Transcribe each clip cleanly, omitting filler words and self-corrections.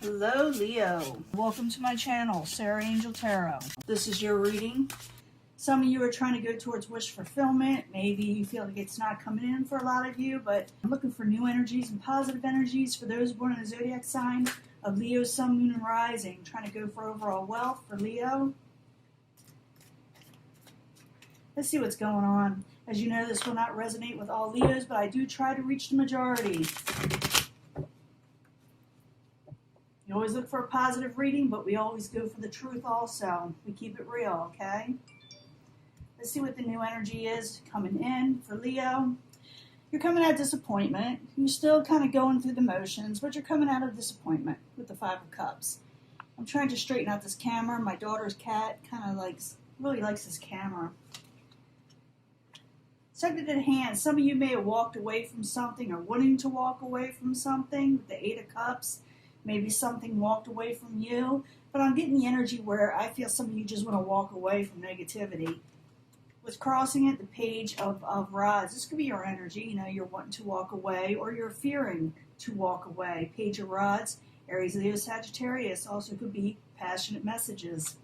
Hello, Leo. Welcome to my channel, Sarah Angel Tarot. This is your reading. Some of you are trying to go towards wish fulfillment. Maybe you feel like it's not coming in for a lot of you, but I'm looking for new energies and positive energies for those born in the zodiac sign of Leo, Sun, Moon, and Rising. Trying to go for overall wealth for Leo. Let's see what's going on. As you know, this will not resonate with all Leos, but I do try to reach the majority. You always look for a positive reading, but we always go for the truth also. We keep it real, okay? Let's see what the new energy is coming in for Leo. You're coming out of disappointment. You're still kind of going through the motions, but you're coming out of disappointment with the Five of Cups. I'm trying to straighten out this camera. My daughter's cat kind of really likes this camera. Second in hand, some of you may have walked away from something or wanting to walk away from something with the Eight of Cups. Maybe something walked away from you, but I'm getting the energy where I feel some of you just want to walk away from negativity. With crossing it, the Page of Rods, this could be your energy. You know, you're wanting to walk away or you're fearing to walk away. Page of Rods, Aries, Leo, Sagittarius, also could be passionate messages.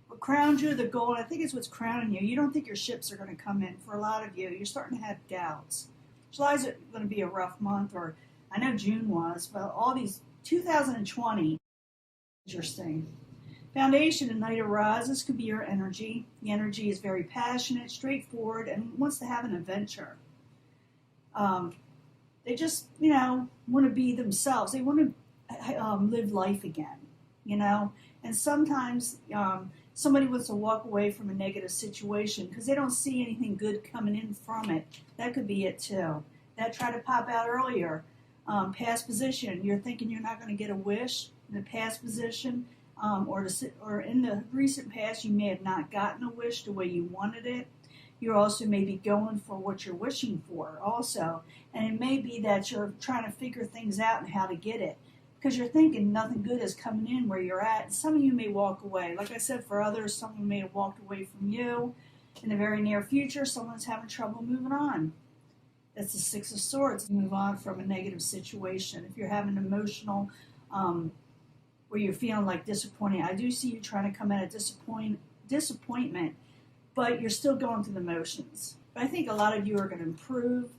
What crowned you, the gold, I think it's what's crowning you. You don't think your ships are going to come in. For a lot of you, you're starting to have doubts. July's going to be a rough month, or I know June was, but all these 2020, interesting. Foundation and Knight of Rods, this could be your energy. The energy is very passionate, straightforward, and wants to have an adventure. They just, want to be themselves. They want to live life again, And sometimes somebody wants to walk away from a negative situation because they don't see anything good coming in from it. That could be it too. That tried to pop out earlier. Past position, you're thinking you're not going to get a wish in the past position, or in the recent past, you may have not gotten a wish the way you wanted it. You're also maybe going for what you're wishing for also, and it may be that you're trying to figure things out and how to get it because you're thinking nothing good is coming in where you're at. And some of you may walk away. Like I said, for others, someone may have walked away from you. In the very near future, someone's having trouble moving on. That's the Six of Swords. Move on from a negative situation. If you're having emotional, where you're feeling like disappointing, I do see you trying to come out of disappointment, but you're still going through the motions. But I think a lot of you are going to improve.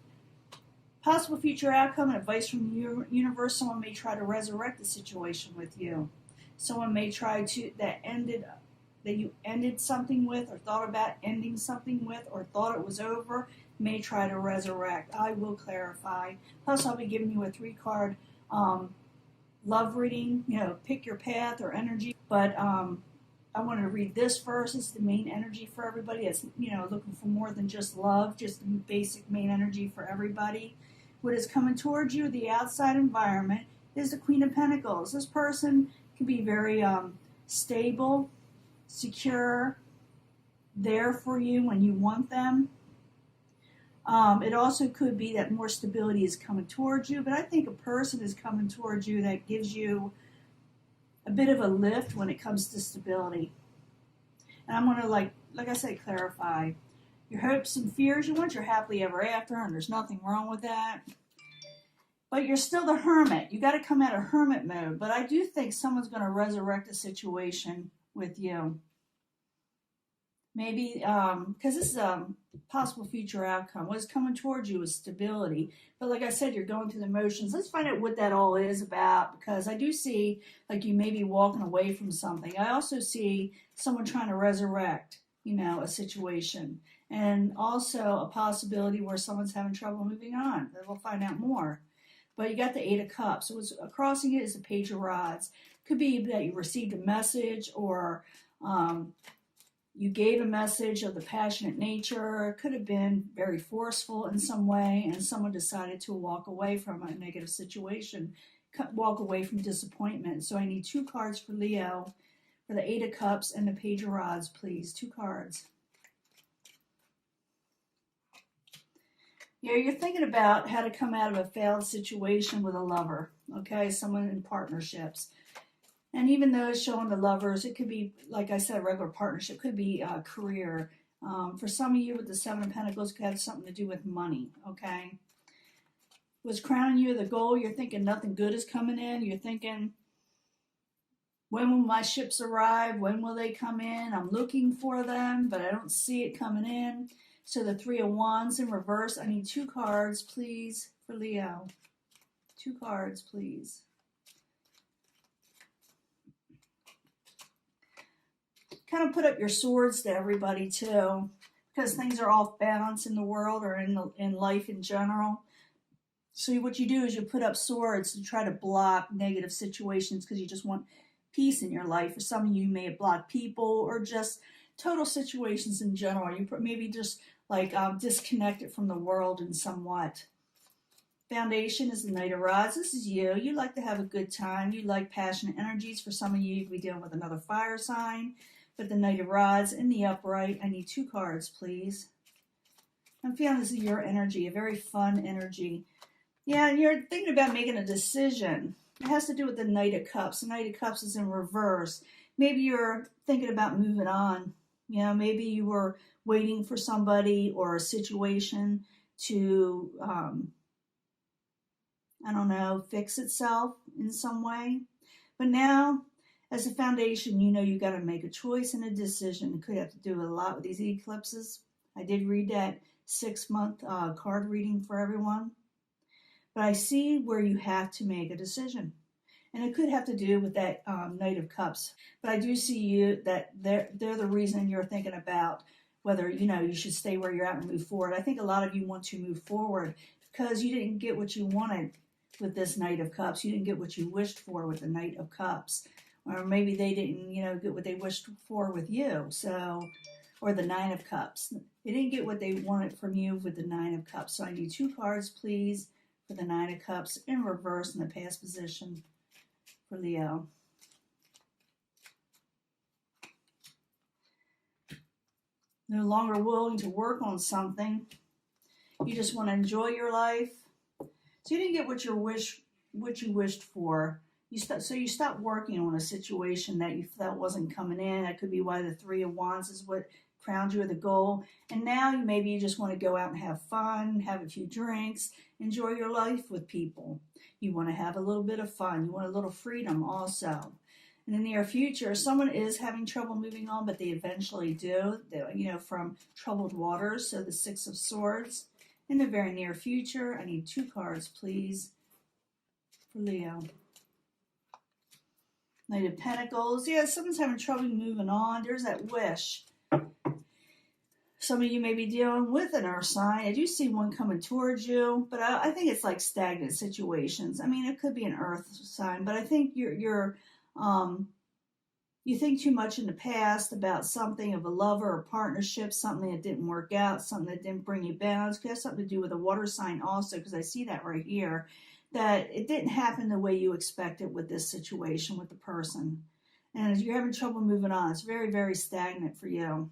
Possible future outcome and advice from the universe. Someone may try to resurrect the situation with you. Someone may try to that you ended something with, or thought about ending something with, or thought it was over, may try to resurrect. I will clarify. Plus, I'll be giving you a 3-card love reading. Pick your path or energy. But I wanted to read this first. It's the main energy for everybody. It's looking for more than just love, just the basic main energy for everybody. What is coming towards you, the outside environment, is the Queen of Pentacles. This person can be very stable, secure, there for you when you want them. It also could be that more stability is coming towards you, but I think a person is coming towards you that gives you a bit of a lift when it comes to stability. And I'm going to, like I said, clarify your hopes and fears. You want your happily ever after, and there's nothing wrong with that. But you're still the hermit. You got to come out of hermit mode. But I do think someone's going to resurrect a situation with you. Maybe, because this is a possible future outcome. What's coming towards you is stability. But like I said, you're going through the motions. Let's find out what that all is about, because I do see like you may be walking away from something. I also see someone trying to resurrect, a situation. And also a possibility where someone's having trouble moving on. We'll find out more. But you got the Eight of Cups. So what's crossing it is the Page of Rods. Could be that you received a message, or you gave a message of the passionate nature. It could have been very forceful in some way, and someone decided to walk away from a negative situation, walk away from disappointment. So I need 2 cards for Leo, for the Eight of Cups and the Page of Rods, please. 2 cards. You're thinking about how to come out of a failed situation with a lover, okay? Someone in partnerships. And even those showing the lovers, it could be, like I said, a regular partnership, could be a career. For some of you with the Seven of Pentacles, it could have something to do with money, okay? was crowning you the goal. You're thinking nothing good is coming in. You're thinking, when will my ships arrive? When will they come in? I'm looking for them, but I don't see it coming in. So the Three of Wands in reverse. I need 2 cards, please, for Leo. 2 cards, please. Kind of put up your swords to everybody, too, because things are off balance in the world or in life in general. So what you do is you put up swords to try to block negative situations because you just want peace in your life. For some of you may have blocked people or just total situations in general. You maybe just like disconnected from the world in somewhat. Foundation is the Knight of Rods. This is you. You like to have a good time. You like passionate energies. For some of you, you could be dealing with another fire sign. But the Knight of Rods in the upright. I need 2 cards, please. I'm feeling this is your energy, a very fun energy. Yeah, and you're thinking about making a decision. It has to do with the Knight of Cups. The Knight of Cups is in reverse. Maybe you're thinking about moving on. You know, maybe you were waiting for somebody or a situation to, I don't know, fix itself in some way. But now, as a foundation, you know you got to make a choice and a decision. It could have to do a lot with these eclipses. I did read that 6-month card reading for everyone. But I see where you have to make a decision. And it could have to do with that Knight of Cups. But I do see you that they're the reason you're thinking about whether, you know, you should stay where you're at and move forward. I think a lot of you want to move forward because you didn't get what you wanted with this Knight of Cups. You didn't get what you wished for with the Knight of Cups. Or maybe they didn't, you know, get what they wished for with you. So, or the Nine of Cups. They didn't get what they wanted from you with the Nine of Cups. So I need 2 cards, please, for the Nine of Cups in reverse in the past position for Leo. No longer willing to work on something. You just want to enjoy your life. So you didn't get what you wished for. So you stopped working on a situation that you felt wasn't coming in. That could be why the Three of Wands is what crowned you with a goal. And now maybe you just want to go out and have fun, have a few drinks, enjoy your life with people. You want to have a little bit of fun. You want a little freedom also. In the near future, someone is having trouble moving on, but they eventually do, you know, from troubled waters. So the Six of Swords. In the very near future, I need 2 cards, please, for Leo. Knight of Pentacles. Yeah, someone's having trouble moving on. There's that wish. Some of you may be dealing with an earth sign. I do see one coming towards you, but I think it's like stagnant situations. I mean, it could be an earth sign, but I think you think too much in the past about something of a lover or partnership, something that didn't work out, something that didn't bring you balance. It could have something to do with a water sign also, because I see that right here, that it didn't happen the way you expected with this situation with the person. And you're having trouble moving on. It's very, very stagnant for you.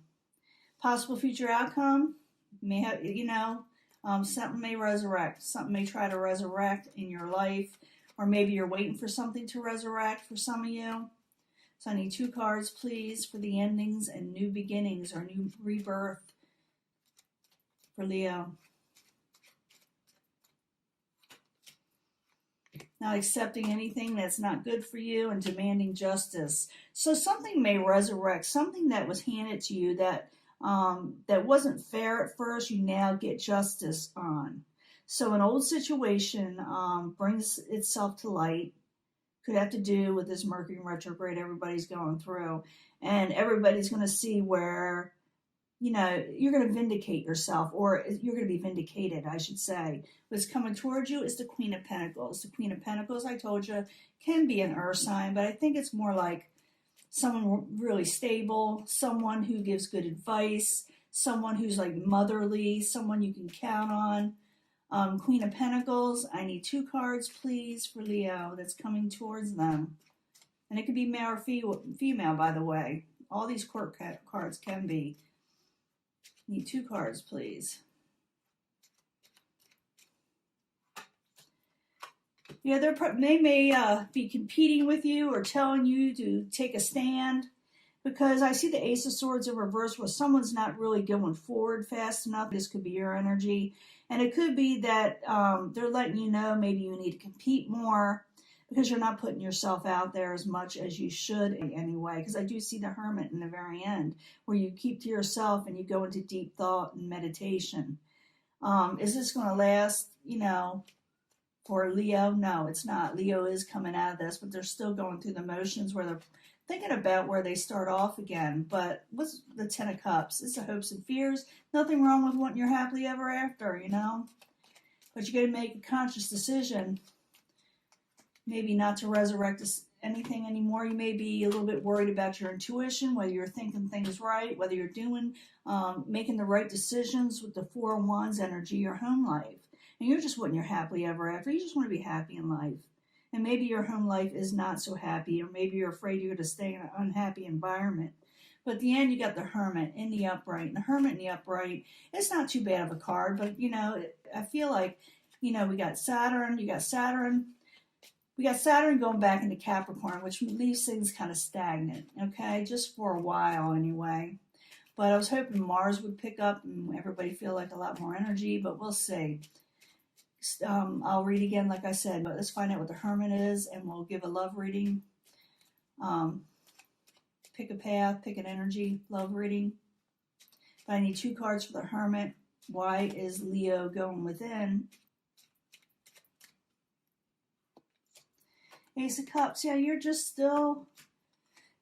Possible future outcome, may have, you know, something may resurrect. Something may try to resurrect in your life, or maybe you're waiting for something to resurrect for some of you. So I need 2 cards, please, for the endings and new beginnings or new rebirth for Leo. Not accepting anything that's not good for you and demanding justice. So something may resurrect, something that was handed to you that wasn't fair at first, you now get justice on. So an old situation brings itself to light. Could have to do with this Mercury retrograde everybody's going through. And everybody's going to see where, you know, you're going to vindicate yourself, or you're going to be vindicated, I should say. What's coming towards you is the Queen of Pentacles. The Queen of Pentacles, I told you, can be an earth sign, but I think it's more like someone really stable, someone who gives good advice, someone who's like motherly, someone you can count on. Queen of Pentacles, I need 2 cards, please, for Leo that's coming towards them. And it could be male or female, by the way. All these court cards can be. Need 2 cards, please. Yeah, they may be competing with you or telling you to take a stand. because I see the Ace of Swords in reverse where someone's not really going forward fast enough. This could be your energy. And it could be that they're letting you know maybe you need to compete more because you're not putting yourself out there as much as you should anyway. Because I do see the Hermit in the very end where you keep to yourself and you go into deep thought and meditation. Is this going to last, for Leo? No, it's not. Leo is coming out of this, but they're still going through the motions where they're thinking about where they start off again. But what's the Ten of Cups? It's the hopes and fears. Nothing wrong with wanting your happily ever after, But you got to make a conscious decision, maybe not to resurrect anything anymore. You may be a little bit worried about your intuition, whether you're thinking things right, whether you're making the right decisions with the Four of Wands energy, your home life. And you're just wanting your happily ever after. You just want to be happy in life. And maybe your home life is not so happy, or maybe you're afraid you're going to stay in an unhappy environment. But at the end, you got the Hermit in the upright. And the Hermit in the upright, it's not too bad of a card, but, I feel like, we got Saturn, we got Saturn going back into Capricorn, which leaves things kind of stagnant, okay? Just for a while anyway. But I was hoping Mars would pick up and everybody feel like a lot more energy, but we'll see. I'll read again, like I said, but let's find out what the Hermit is, and we'll give a love reading. Pick a path, pick an energy, love reading. But I need 2 cards for the Hermit. Why is Leo going within? Ace of Cups. Yeah, you're still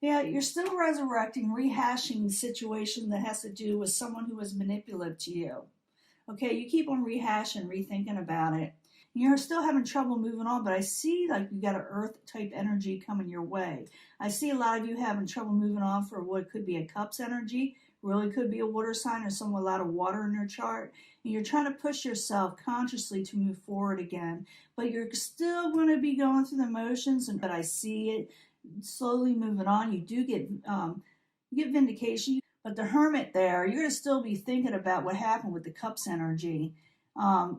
resurrecting, rehashing the situation that has to do with someone who was manipulative to you. Okay, you keep on rehashing, rethinking about it. You're still having trouble moving on, but I see like you got an earth-type energy coming your way. I see a lot of you having trouble moving on for what could be a Cups energy, really could be a water sign or someone with a lot of water in their chart. And you're trying to push yourself consciously to move forward again, but you're still going to be going through the motions. But I see it slowly moving on. You do get vindication. But the Hermit there, you're going to still be thinking about what happened with the Cups energy,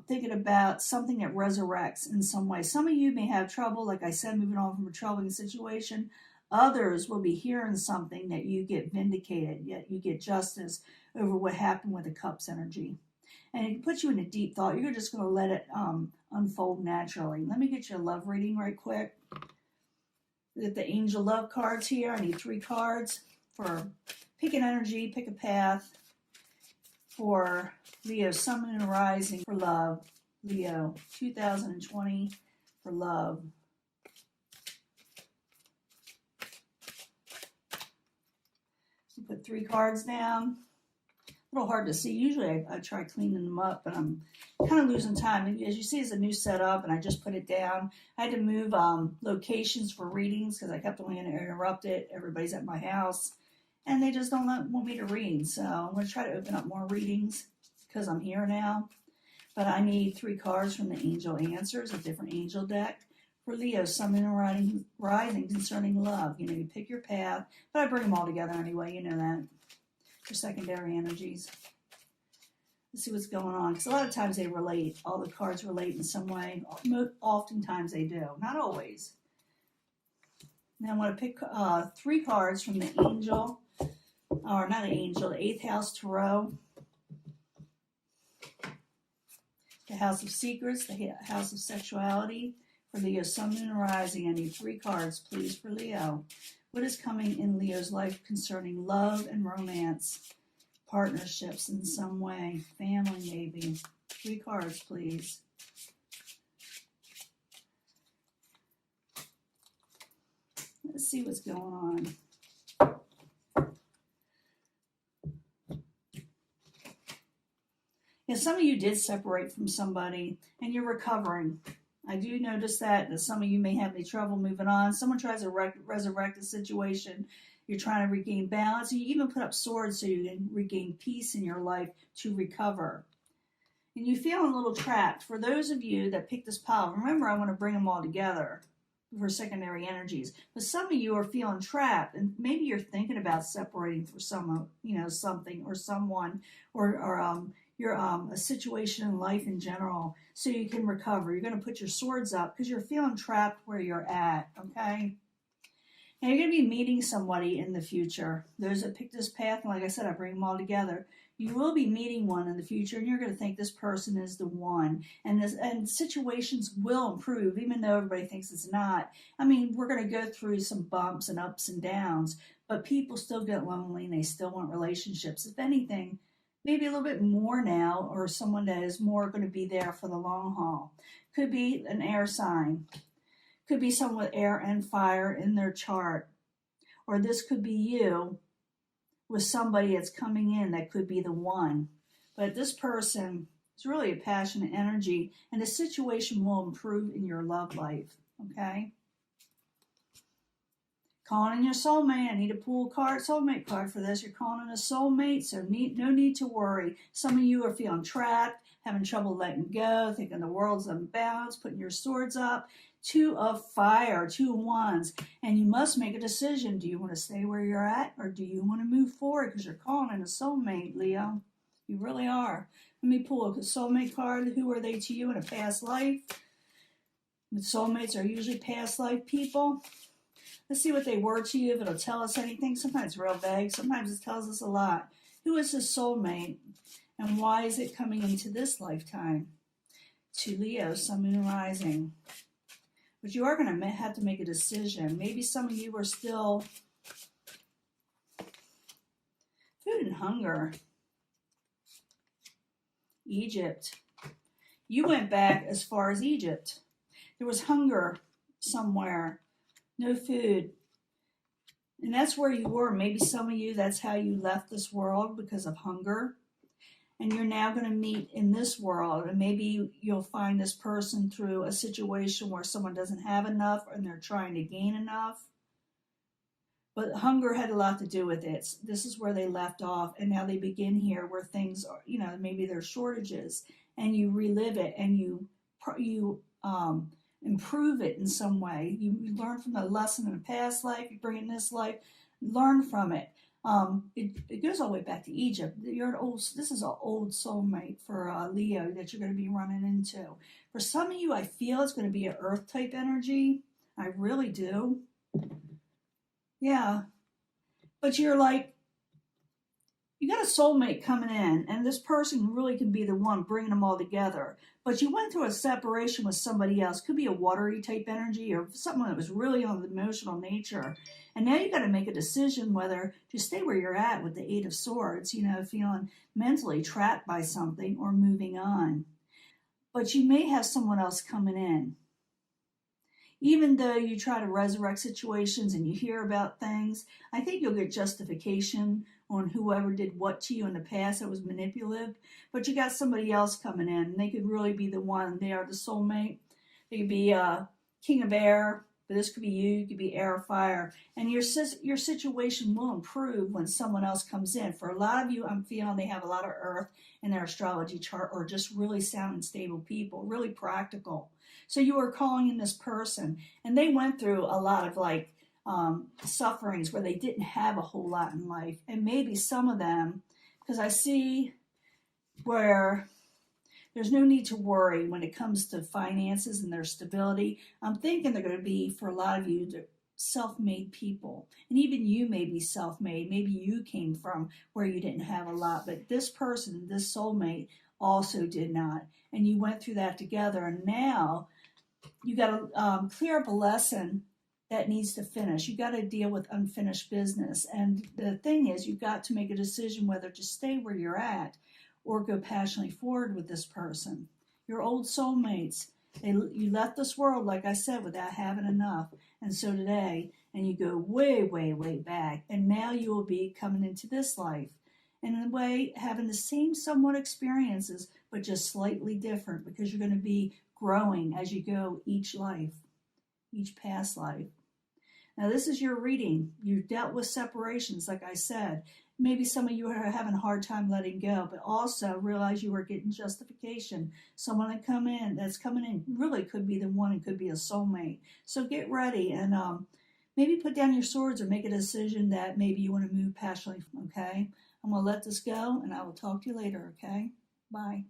thinking about something that resurrects in some way. Some of you may have trouble, like I said, moving on from a troubling situation. Others will be hearing something that you get vindicated, yet you get justice over what happened with the Cups energy. And it puts you in a deep thought. You're just going to let it unfold naturally. Let me get you a love reading right quick. Get the Angel Love cards here. I need 3 cards for pick an energy, pick a path for Leo, Sun, Moon, and Rising for love. Leo, 2020 for love. So put 3 cards down. A little hard to see. Usually I try cleaning them up, but I'm kind of losing time. As you see, it's a new setup, and I just put it down. I had to move locations for readings because I kept on getting interrupted. Everybody's at my house, and they just don't want me to read. So I'm going to try to open up more readings because I'm here now. But I need 3 cards from the Angel Answers, a different angel deck. For Leo, Sun, Moon, and Rising concerning love. You pick your path, but I bring them all together anyway. You know that. For secondary energies. Let's see what's going on. Because a lot of times they relate. All the cards relate in some way. Oftentimes they do. Not always. Now I want to pick 3 cards from the Angel, or not an Angel, the 8th House Tarot. The House of Secrets, the House of Sexuality. For Leo, Sun, Moon, and Rising, I need 3 cards, please, for Leo. What is coming in Leo's life concerning love and romance, partnerships in some way, family maybe? 3 cards, please. Let's see what's going on. Yeah, some of you did separate from somebody and you're recovering. I do notice that some of you may have any trouble moving on. Someone tries to resurrect a situation. You're trying to regain balance. You even put up swords so you can regain peace in your life to recover. And you feel a little trapped. For those of you that pick this pile, remember I want to bring them all together for secondary energies. But some of you are feeling trapped, and maybe you're thinking about separating for something or someone, or you're a situation in life in general, so you can recover. You're going to put your swords up because you're feeling trapped where you're at, okay? Now you're going to be meeting somebody in the future. Those that pick this path, and like I said, I bring them all together. You will be meeting one in the future, and you're going to think this person is the one. And situations will improve, even though everybody thinks it's not. I mean, we're going to go through some bumps and ups and downs, but people still get lonely and they still want relationships. If anything, maybe a little bit more now, or someone that is more going to be there for the long haul. Could be an air sign. Could be someone with air and fire in their chart. Or this could be you with somebody that's coming in that could be the one. But this person is really a passionate energy, and the situation will improve in your love life, okay? Calling in your soulmate. I need to pull a soulmate card for this. You're calling in a soulmate, so no need to worry. Some of you are feeling trapped, having trouble letting go, thinking the world's unbalanced, putting your swords up. 2 of fire, 2 wands, and you must make a decision. Do you want to stay where you're at, or do you want to move forward? Because you're calling in a soulmate, Leo. You really are. Let me pull a soulmate card. Who are they to you in a past life? Soulmates are usually past life people. Let's see what they were to you, if it'll tell us anything. Sometimes it's real vague. Sometimes it tells us a lot. Who is this soulmate, and why is it coming into this lifetime? To Leo, Sun, Moon, Rising. But you are going to have to make a decision. Maybe some of you are still food and hunger. Egypt. You went back as far as Egypt. There was hunger somewhere. No food. And that's where you were. Maybe some of you, that's how you left this world, because of hunger. And you're now going to meet in this world, and maybe you'll find this person through a situation where someone doesn't have enough and they're trying to gain enough. But hunger had a lot to do with it. This is where they left off, and now they begin here where things are, maybe there's shortages, and you relive it, and you improve it in some way. You learn from the lesson in the past life, you bring it in this life, learn from it. It goes all the way back to Egypt. This is an old soulmate for Leo that you're going to be running into. For some of you, I feel it's going to be an earth type energy. I really do. Yeah. But you're like, you got a soulmate coming in, and this person really can be the one bringing them all together. But you went through a separation with somebody else. Could be a watery type energy, or someone that was really on the emotional nature. And now you got to make a decision whether to stay where you're at with the 8 of Swords, feeling mentally trapped by something, or moving on. But you may have someone else coming in. Even though you try to resurrect situations and you hear about things, I think you'll get justification on whoever did what to you in the past that was manipulative. But you got somebody else coming in, and they could really be the one. They are the soulmate. They could be King of Air, but this could be you. You could be air or fire. And your situation will improve when someone else comes in. For a lot of you, I'm feeling they have a lot of earth in their astrology chart, or just really sound and stable people, really practical. So you are calling in this person, and they went through a lot of sufferings where they didn't have a whole lot in life. And maybe some of them, because I see where there's no need to worry when it comes to finances and their stability. I'm thinking they're going to be, for a lot of you, self-made people. And even you may be self-made. Maybe you came from where you didn't have a lot. But this person, this soulmate, also did not. And you went through that together. And now you got to clear up a lesson that needs to finish. You got to deal with unfinished business. And the thing is, you've got to make a decision whether to stay where you're at or go passionately forward with this person. Your old soulmates, you left this world, like I said, without having enough. And so today, and you go way, way, way back. And now you will be coming into this life. And in a way, having the same somewhat experiences, but just slightly different, because you're going to be growing as you go each life, each past life. Now, this is your reading. You've dealt with separations, like I said. Maybe some of you are having a hard time letting go, but also realize you are getting justification. Someone that's coming in really could be the one, and could be a soulmate. So get ready, and maybe put down your swords, or make a decision that maybe you want to move passionately, okay? I'm going to let this go, and I will talk to you later, okay? Bye.